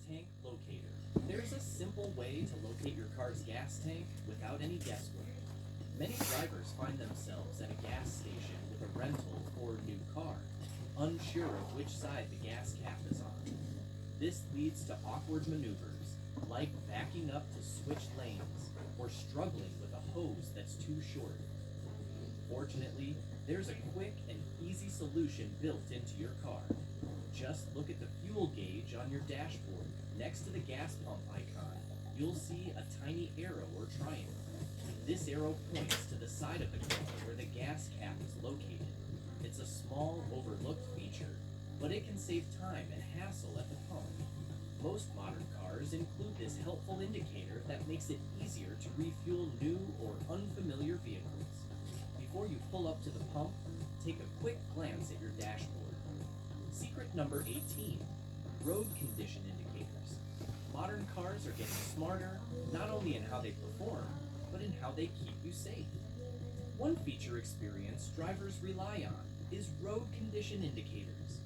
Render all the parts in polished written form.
tank locator. There's a simple way to locate your car's gas tank without any guesswork. Many drivers find themselves at a gas station with a rental or new car, unsure of which side the gas cap is on. This leads to awkward maneuvers, like backing up to switch lanes or struggling with a hose that's too short. Fortunately, there's a quick and easy solution built into your car. Just look at the fuel gauge on your dashboard. Next to the gas pump icon, you'll see a tiny arrow or triangle. This arrow points to the side of the car where the gas cap is located. It's a small, overlooked feature, but it can save time and hassle at the pump. Most modern cars include this helpful indicator that makes it easier to refuel new or unfamiliar vehicles. Before you pull up to the pump, take a quick glance at your dashboard. Secret number 18, road condition indicators. Modern cars are getting smarter, not only in how they perform, but in how they keep you safe. One feature experienced drivers rely on is road condition indicators.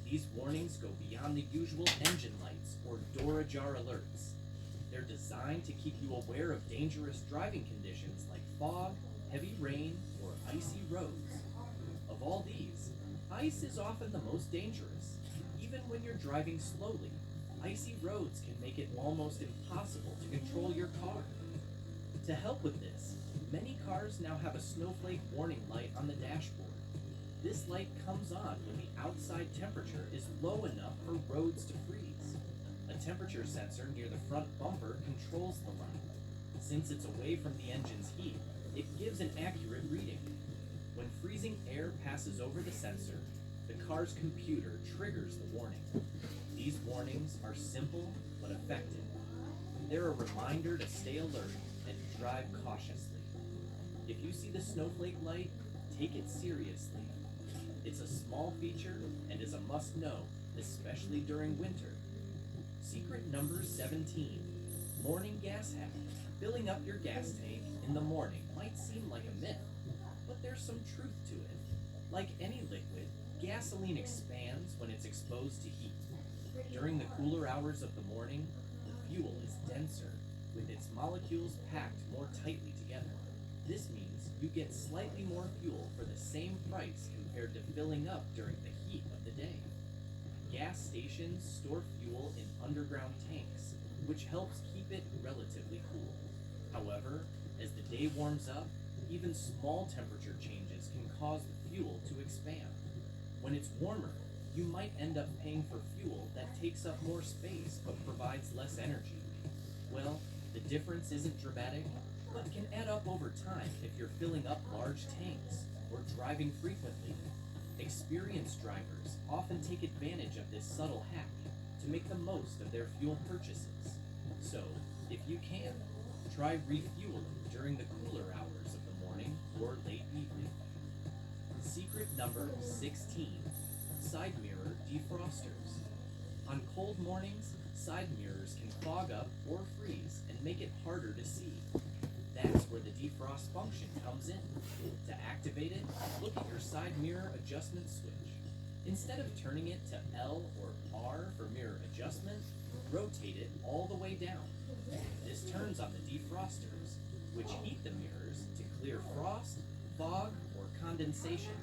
These warnings go beyond the usual engine lights or door ajar alerts. They're designed to keep you aware of dangerous driving conditions like fog, heavy rain, or icy roads. Of all these, ice is often the most dangerous. Even when you're driving slowly, icy roads can make it almost impossible to control your car. To help with this, many cars now have a snowflake warning light on the dashboard. This light comes on when the outside temperature is low enough for roads to freeze. A temperature sensor near the front bumper controls the light. Since it's away from the engine's heat, it gives an accurate reading. When freezing air passes over the sensor, the car's computer triggers the warning. These warnings are simple but effective. They're a reminder to stay alert and drive cautiously. If you see the snowflake light, take it seriously. It's a small feature and is a must-know, especially during winter. Secret number 17, morning gas hack. Filling up your gas tank in the morning might seem like a myth, but there's some truth to it. Like any liquid, gasoline expands when it's exposed to heat. During the cooler hours of the morning, the fuel is denser, with its molecules packed more tightly together. This means you get slightly more fuel for the same price compared to filling up during the heat of the day. Gas stations store fuel in underground tanks, which helps keep it relatively cool. However, as the day warms up, even small temperature changes can cause the fuel to expand. When it's warmer, you might end up paying for fuel that takes up more space but provides less energy. Well, the difference isn't dramatic, but can add up over time if you're filling up large tanks or driving frequently. Experienced drivers often take advantage of this subtle hack to make the most of their fuel purchases. So, if you can, try refueling during the cooler hours of the morning or late evening. Secret number 16, side mirror defrosters. On cold mornings, side mirrors can fog up or freeze and make it harder to see. That's where the defrost function comes in. To activate it, look at your side mirror adjustment switch. Instead of turning it to L or R for mirror adjustment, rotate it all the way down. This turns on the defrosters, which heat the mirrors to clear frost, fog, or condensation.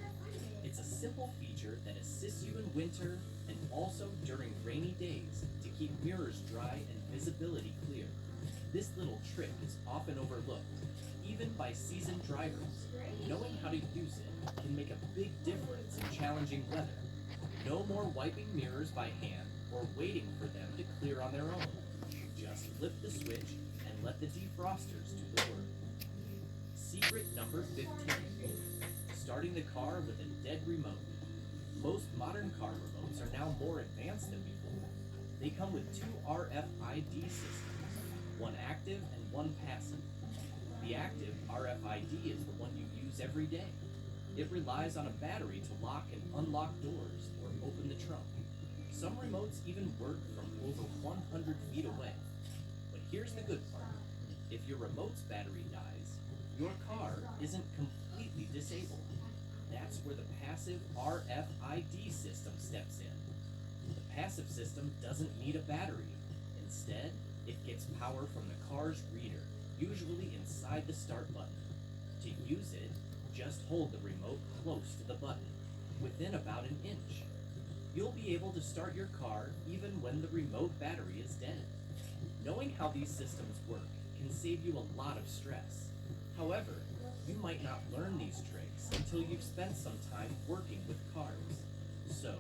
It's a simple feature that assists you in winter and also during rainy days to keep mirrors dry and visibility clear. This little trick is often overlooked, even by seasoned drivers. Knowing how to use it can make a big difference in challenging weather. No more wiping mirrors by hand or waiting for them to clear on their own. Just flip the switch and let the defrosters do the work. Secret number 15, starting the car with a dead remote. Most modern car remotes are now more advanced than before. They come with two RFID systems, one active and one passive. The active RFID is the one you use every day. It relies on a battery to lock and unlock doors or open the trunk. Some remotes even work from over 100 feet away. But here's the good part. If your remote's battery dies, your car isn't completely disabled. That's where the passive RFID system steps in. The passive system doesn't need a battery. Instead, it gets power from the car's reader, usually inside the start button. To use it, just hold the remote close to the button, within about an inch. You'll be able to start your car even when the remote battery is dead. Knowing how these systems work can save you a lot of stress. However, you might not learn these tricks until you've spent some time working with cars. So,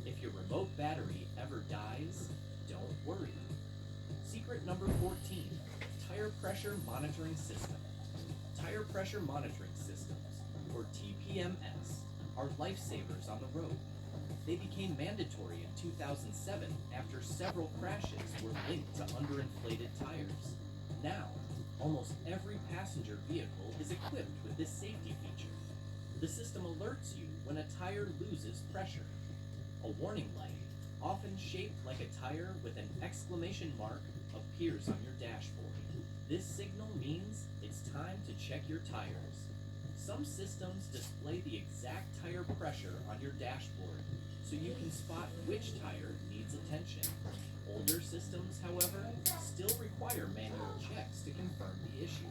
if your remote battery ever dies, don't worry. Secret number 14, Tire Pressure Monitoring System. Tire Pressure Monitoring Systems, or TPMS, are lifesavers on the road. They became mandatory in 2007 after several crashes were linked to underinflated tires. Now, almost every passenger vehicle is equipped with this safety feature. The system alerts you when a tire loses pressure. A warning light, often shaped like a tire with an exclamation mark, appears on your dashboard. This signal means it's time to check your tires. Some systems display the exact tire pressure on your dashboard, so you can spot which tire needs attention. Older systems, however, still require manual checks to confirm the issue.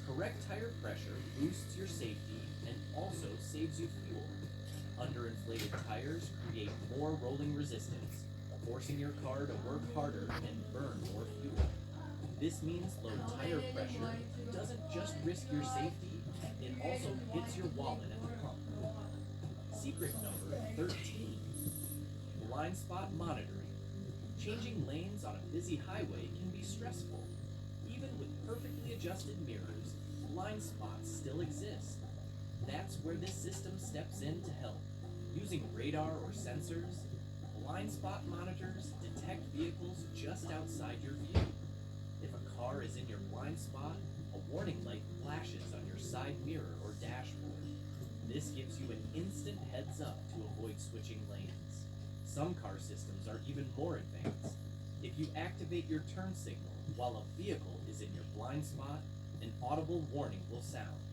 Correct tire pressure boosts your safety and also saves you fuel. Underinflated tires create more rolling resistance, forcing your car to work harder and burn more fuel. This means low tire pressure doesn't just risk your safety, it also hits your wallet at the pump. Secret number 13, blind spot monitoring. Changing lanes on a busy highway can be stressful. Even with perfectly adjusted mirrors, blind spots still exist. That's where this system steps in to help. Using radar or sensors, blind spot monitors detect vehicles just outside your view. If a car is in your blind spot, a warning light flashes on your side mirror or dashboard. This gives you an instant heads up to avoid switching lanes. Some car systems are even more advanced. If you activate your turn signal while a vehicle is in your blind spot, an audible warning will sound.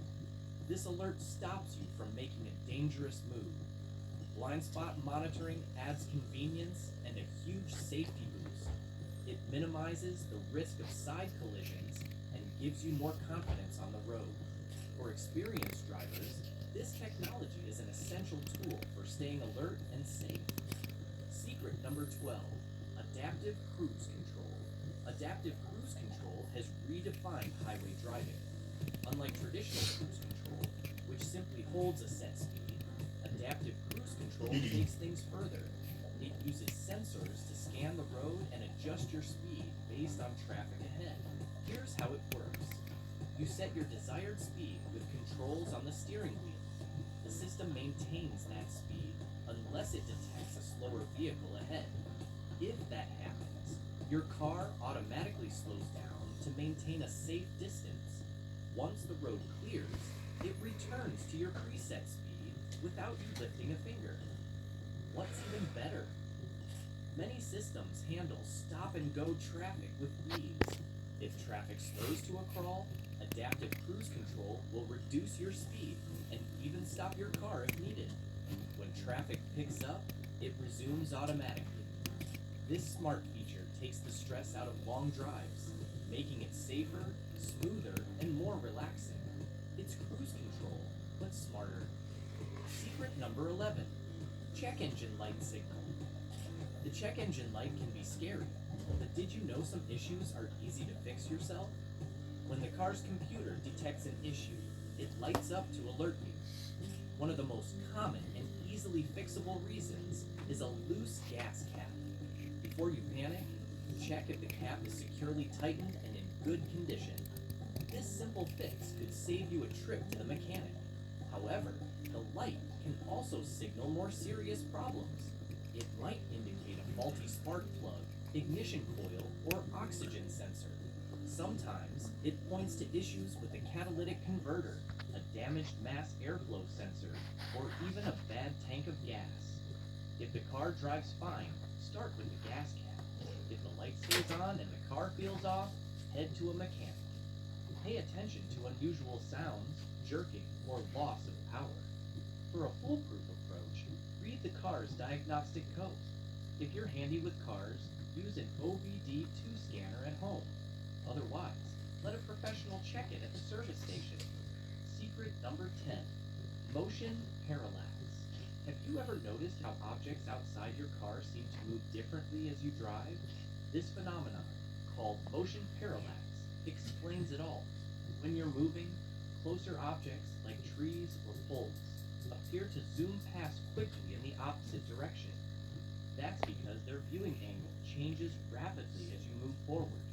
This alert stops you from making a dangerous move. Blind spot monitoring adds convenience and a huge safety boost. It minimizes the risk of side collisions and gives you more confidence on the road. For experienced drivers, this technology is an essential tool for staying alert and safe. Secret number 12, adaptive cruise control. Adaptive cruise control has redefined highway driving. Unlike traditional cruise control, which simply holds a set speed, adaptive cruise control takes things further. It uses sensors to scan the road and adjust your speed based on traffic ahead. Here's how it works. You set your desired speed with controls on the steering wheel. The system maintains that speed unless it detects a slower vehicle ahead. If that happens, your car automatically slows down to maintain a safe distance. Once the road clears, it returns to your preset speed without you lifting a finger. What's even better? Many systems handle stop-and-go traffic with ease. If traffic slows to a crawl, adaptive cruise control will reduce your speed and even stop your car if needed. When traffic picks up, it resumes automatically. This smart feature takes the stress out of long drives, making it safer, smoother, and more relaxing. It's cruise control, but smarter. Secret number 11, check engine light signal. The check engine light can be scary, but did you know some issues are easy to fix yourself? When the car's computer detects an issue, it lights up to alert you. One of the most common and easily fixable reasons is a loose gas cap. Before you panic, check if the cap is securely tightened and in good condition. This simple fix could save you a trip to the mechanic. However, the light can also signal more serious problems. It might indicate a faulty spark plug, ignition coil, or oxygen sensor. Sometimes it points to issues with the catalytic converter, a damaged mass airflow sensor, or even a bad tank of gas. If the car drives fine, start with the gas cap. If the light stays on and the car feels off, head to a mechanic. Pay attention to unusual sounds, jerking, or loss of power. For a foolproof approach, read the car's diagnostic code. If you're handy with cars, use an OBD2 scanner service station. Secret number 10, motion parallax. Have you ever noticed how objects outside your car seem to move differently as you drive? This phenomenon, called motion parallax, explains it all. When you're moving, closer objects like trees or poles appear to zoom past quickly in the opposite direction. That's because their viewing angle changes rapidly as you move forward.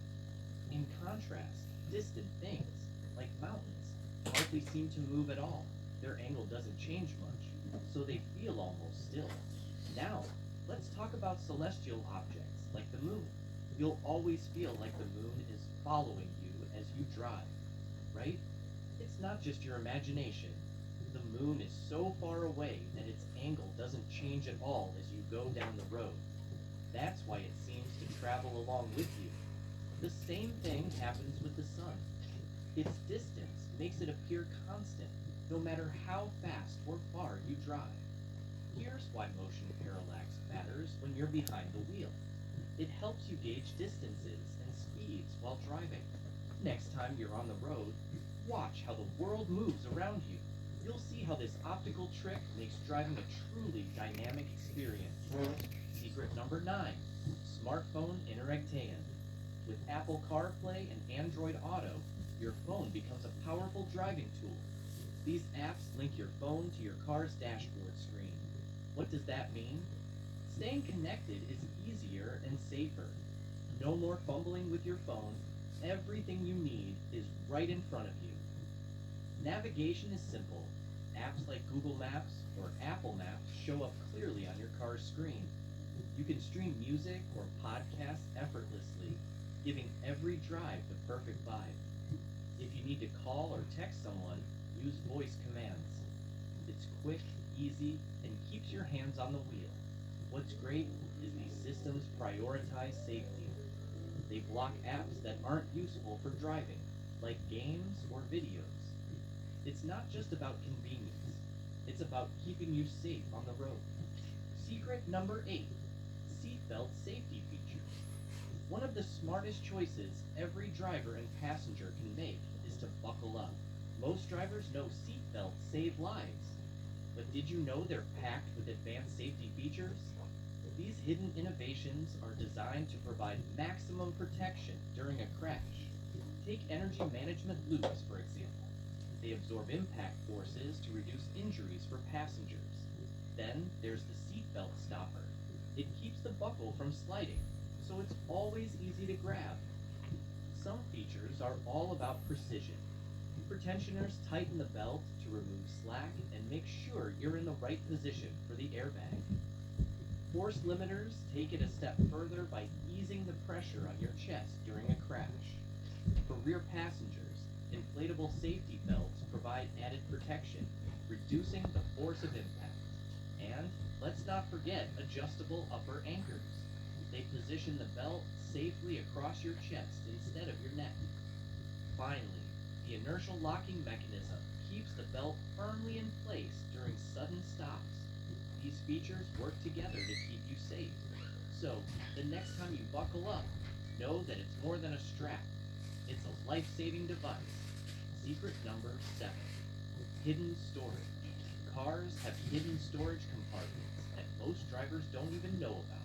In contrast, distant things, like mountains, hardly seem to move at all. Their angle doesn't change much, so they feel almost still. Now, let's talk about celestial objects, like the moon. You'll always feel like the moon is following you as you drive, right? It's not just your imagination. The moon is so far away that its angle doesn't change at all as you go down the road. That's why it seems to travel along with you. The same thing happens with the sun. Its distance makes it appear constant, no matter how fast or far you drive. Here's why motion parallax matters when you're behind the wheel. It helps you gauge distances and speeds while driving. Next time you're on the road, watch how the world moves around you. You'll see how this optical trick makes driving a truly dynamic experience. Secret number 9, smartphone interactation. With Apple CarPlay and Android Auto, your phone becomes a powerful driving tool. These apps link your phone to your car's dashboard screen. What does that mean? Staying connected is easier and safer. No more fumbling with your phone. Everything you need is right in front of you. Navigation is simple. Apps like Google Maps or Apple Maps show up clearly on your car's screen. You can stream music or podcasts effortlessly, giving every drive the perfect vibe. If you need to call or text someone, use voice commands. It's quick, easy, and keeps your hands on the wheel. What's great is these systems prioritize safety. They block apps that aren't useful for driving, like games or videos. It's not just about convenience, it's about keeping you safe on the road. Secret number 8, seatbelt safety features. One of the smartest choices every driver and passenger can make is to buckle up. Most drivers know seatbelts save lives, but did you know they're packed with advanced safety features? These hidden innovations are designed to provide maximum protection during a crash. Take energy management loops, for example. They absorb impact forces to reduce injuries for passengers. Then there's the seatbelt stopper. It keeps the buckle from sliding, so it's always easy to grab. Some features are all about precision. Pretensioners tighten the belt to remove slack and make sure you're in the right position for the airbag. Force limiters take it a step further by easing the pressure on your chest during a crash. For rear passengers, inflatable safety belts provide added protection, reducing the force of impact. And let's not forget adjustable upper anchors. They position the belt safely across your chest instead of your neck. Finally, the inertial locking mechanism keeps the belt firmly in place during sudden stops. These features work together to keep you safe. So, the next time you buckle up, know that it's more than a strap. It's a life-saving device. Secret number 7, hidden storage. Cars have hidden storage compartments that most drivers don't even know about.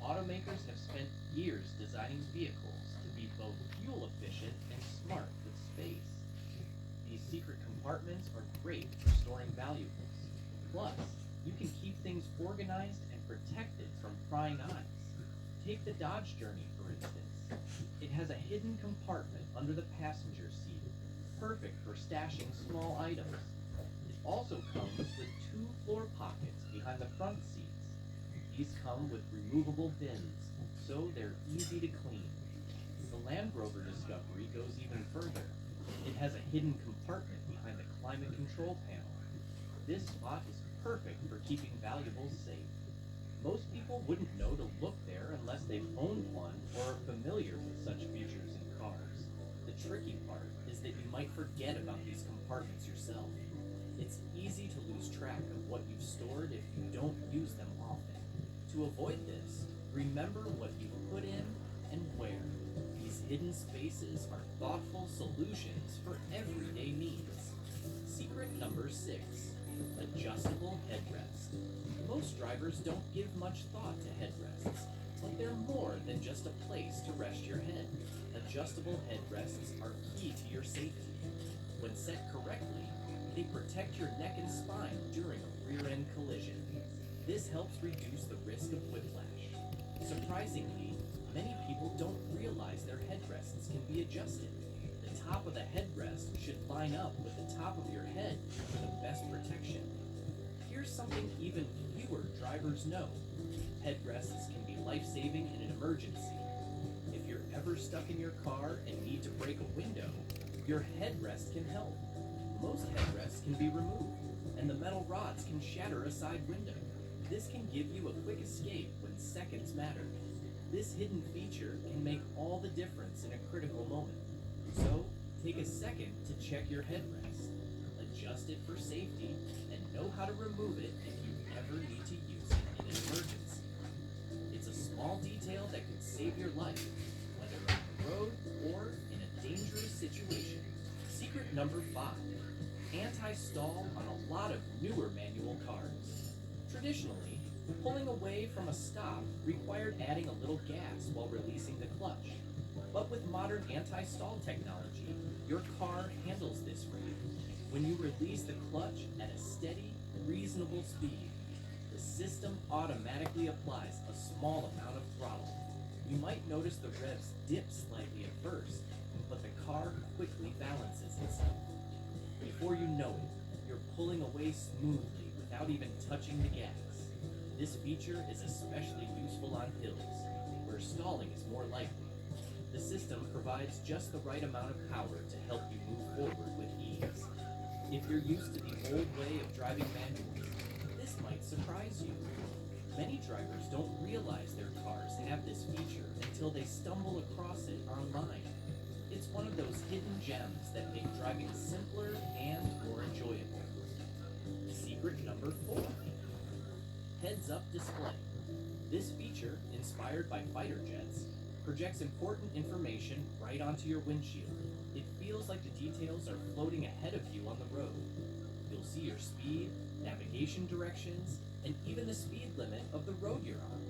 Automakers have spent years designing vehicles to be both fuel efficient and smart with space. These secret compartments are great for storing valuables. Plus, you can keep things organized and protected from prying eyes. Take the Dodge Journey, for instance. It has a hidden compartment under the passenger seat, perfect for stashing small items. It also comes with 2 floor pockets behind the front seats. These come with removable bins, so they're easy to clean. The Land Rover Discovery goes even further. It has a hidden compartment behind the climate control panel. This spot is perfect for keeping valuables safe. Most people wouldn't know to look there unless they've owned one or are familiar with such features in cars. The tricky part is that you might forget about these compartments yourself. It's easy to lose track of what you've stored if you don't use them often. To avoid this, remember what you put in and where. These hidden spaces are thoughtful solutions for everyday needs. Secret number 6: adjustable headrest. Most drivers don't give much thought to headrests, but they're more than just a place to rest your head. Adjustable headrests are key to your safety. When set correctly, they protect your neck and spine during a rear-end collision. This helps reduce the risk of whiplash. Surprisingly, many people don't realize their headrests can be adjusted. The top of the headrest should line up with the top of your head for the best protection. Here's something even fewer drivers know. Headrests can be life-saving in an emergency. If you're ever stuck in your car and need to break a window, your headrest can help. Most headrests can be removed, and the metal rods can shatter a side window. This can give you a quick escape when seconds matter. This hidden feature can make all the difference in a critical moment. So, take a second to check your headrest, adjust it for safety, and know how to remove it if you ever need to use it in an emergency. It's a small detail that could save your life, whether on the road or in a dangerous situation. Secret number 5: anti-stall on a lot of newer manual cars. Traditionally, pulling away from a stop required adding a little gas while releasing the clutch. But with modern anti-stall technology, your car handles this for you. When you release the clutch at a steady, reasonable speed, the system automatically applies a small amount of throttle. You might notice the revs dip slightly at first, but the car quickly balances itself. Before you know it, you're pulling away smoothly without even touching the gas. This feature is especially useful on hills, where stalling is more likely. The system provides just the right amount of power to help you move forward with ease. If you're used to the old way of driving manually, this might surprise you. Many drivers don't realize their cars have this feature until they stumble across it online. It's one of those hidden gems that make driving simpler and more enjoyable. Secret number 4: heads-up display. This feature, inspired by fighter jets, projects important information right onto your windshield. It feels like the details are floating ahead of you on the road. You'll see your speed, navigation directions, and even the speed limit of the road you're on.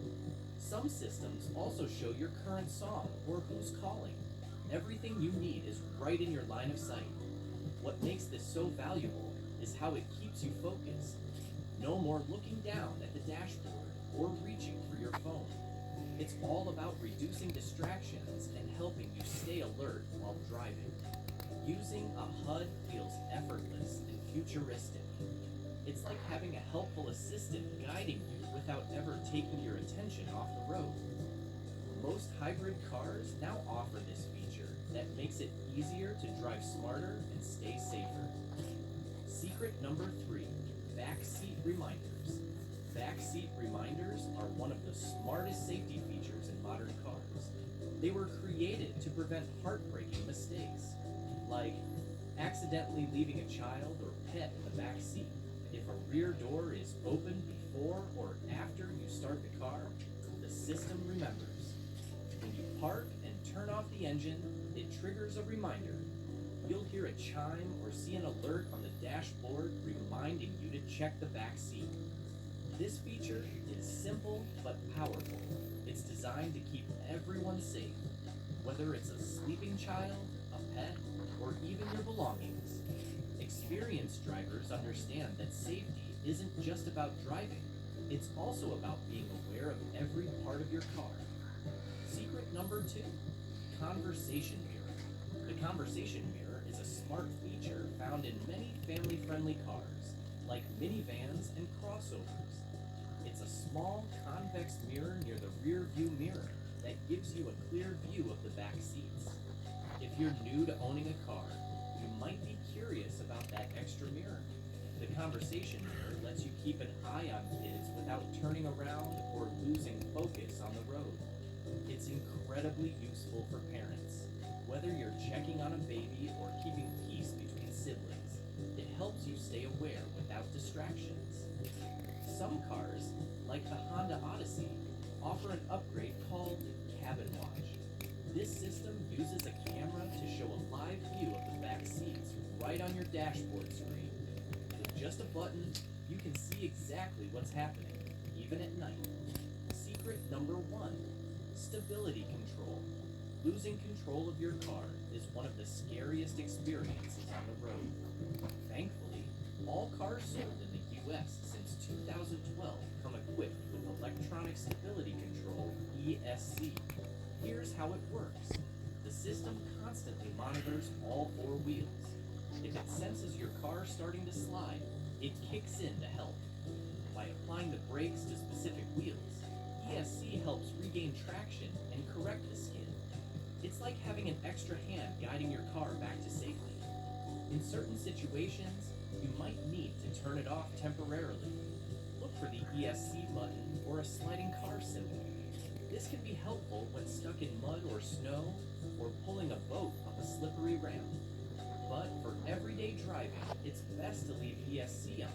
Some systems also show your current song or who's calling. Everything you need is right in your line of sight. What makes this so valuable is how it keeps you focused. No more looking down at the dashboard or reaching for your phone. It's all about reducing distractions and helping you stay alert while driving. Using a HUD feels effortless and futuristic. It's like having a helpful assistant guiding you without ever taking your attention off the road. Most hybrid cars now offer this feature that makes it easier to drive smarter and stay safer. Secret number 3: backseat reminders. Backseat reminders are one of the smartest safety features in modern cars. They were created to prevent heartbreaking mistakes, like accidentally leaving a child or pet in the back seat. If a rear door is open before or after you start the car, the system remembers. When you park and turn off the engine, it triggers a reminder. You'll hear a chime or see an alert on the dashboard reminding you to check the back seat. This feature is simple but powerful. It's designed to keep everyone safe, whether it's a sleeping child, a pet, or even your belongings. Experienced drivers understand that safety isn't just about driving, it's also about being aware of every part of your car. Secret number 2: conversation mirror. The conversation mirror is a smart feature found in many family-friendly cars, like minivans and crossovers. It's a small, convex mirror near the rear view mirror that gives you a clear view of the back seats. If you're new to owning a car, you might be curious about that extra mirror. The conversation mirror lets you keep an eye on kids without turning around or losing focus on the road. It's incredibly useful for parents. Whether you're checking on a baby or keeping peace between siblings, it helps you stay aware without distractions. Some cars, like the Honda Odyssey, offer an upgrade called Cabin Watch. This system uses a camera to show a live view of the back seats right on your dashboard screen. With just a button, you can see exactly what's happening, even at night. Secret number 1, stability control. Losing control of your car is one of the scariest experiences on the road. Thankfully, all cars sold in the US since 2012 come equipped with electronic stability control, ESC. Here's how it works. The system constantly monitors all 4 wheels. If it senses your car starting to slide, it kicks in to help. By applying the brakes to specific wheels, ESC helps regain traction and correct the skid. It's like having an extra hand guiding your car back to safety. In certain situations, you might need to turn it off temporarily. Look for the ESC button or a sliding car symbol. This can be helpful when stuck in mud or snow or pulling a boat up a slippery ramp. But for everyday driving, it's best to leave ESC on.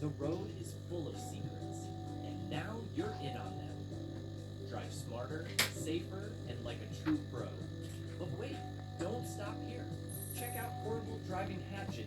The road is full of secrets, and now you're in on them. Drive smarter, safer, and like a true pro. But wait, don't stop here. Check out Portable Driving Hatchet